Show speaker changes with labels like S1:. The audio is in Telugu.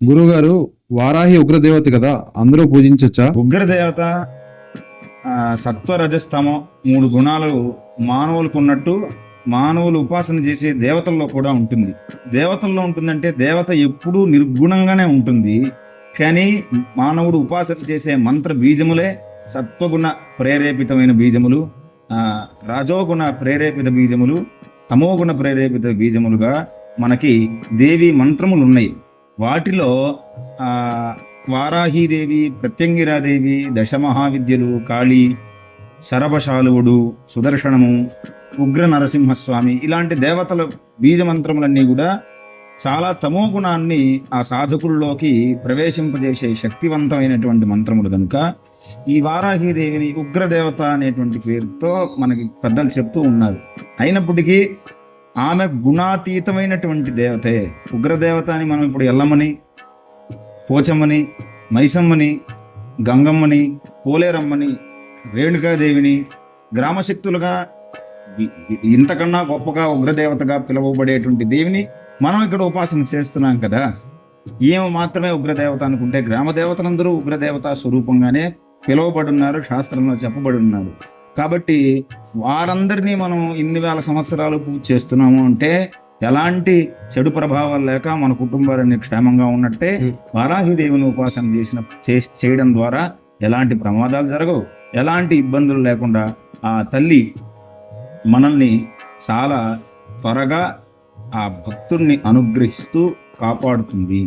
S1: గురుగారు, వారాహి ఉగ్రదేవత కదా, అందరూ పూజించొచ్చా?
S2: ఉగ్రదేవత సత్వరజస్తమో 3 గుణాలు మానవులకు ఉన్నట్టు మానవులు ఉపాసన చేసే దేవతల్లో కూడా ఉంటుంది. దేవతల్లో ఉంటుందంటే దేవత ఎప్పుడూ నిర్గుణంగానే ఉంటుంది. కానీ మానవుడు ఉపాసన చేసే మంత్ర బీజములే సత్వగుణ ప్రేరేపితమైన బీజములు, రజోగుణ ప్రేరేపిత బీజములు, తమోగుణ ప్రేరేపిత బీజములుగా మనకి దేవి మంత్రములు ఉన్నాయి. వాటిలో వారాహీదేవి, ప్రత్యంగిరాదేవి, దశమహావిద్యలు, కాళీ, శరభశాలువుడు, సుదర్శనము, ఉగ్ర నరసింహస్వామి ఇలాంటి దేవతల బీజమంత్రములన్నీ కూడా చాలా తమో గుణాన్ని ఆ సాధకుల్లోకి ప్రవేశింపజేసే శక్తివంతమైనటువంటి మంత్రములు కనుక ఈ వారాహీదేవిని ఉగ్రదేవత అనేటువంటి పేరుతో మనకి పెద్దలు చెప్తూ ఉన్నారు. అయినప్పటికీ ఆమె గుణాతీతమైనటువంటి దేవతే. ఉగ్రదేవత అని మనం ఇప్పుడు ఎల్లమ్మని, పోచమ్మని, మైసమ్మని, గంగమ్మని, పోలేరమ్మని, రేణుకాదేవిని గ్రామశక్తులుగా ఇంతకన్నా గొప్పగా ఉగ్రదేవతగా పిలువబడేటువంటి దేవిని మనం ఇక్కడ ఉపాసన చేస్తున్నాం కదా. ఈమె మాత్రమే ఉగ్రదేవత అనుకుంటే గ్రామ దేవతలందరూ ఉగ్రదేవత స్వరూపంగానే పిలువబడున్నారు, శాస్త్రంలో చెప్పబడి ఉన్నారు. కాబట్టి వారందరినీ మనం ఇన్ని వేల సంవత్సరాలు పూజ చేస్తున్నాము అంటే ఎలాంటి చెడు ప్రభావాలు లేక మన కుటుంబాలన్నీ క్షేమంగా ఉన్నట్టే వారాహిదేవిని ఉపాసన చేయడం ద్వారా ఎలాంటి ప్రమాదాలు జరగవు, ఎలాంటి ఇబ్బందులు లేకుండా ఆ తల్లి మనల్ని చాలా త్వరగా ఆ భక్తుల్ని అనుగ్రహిస్తూ కాపాడుతుంది.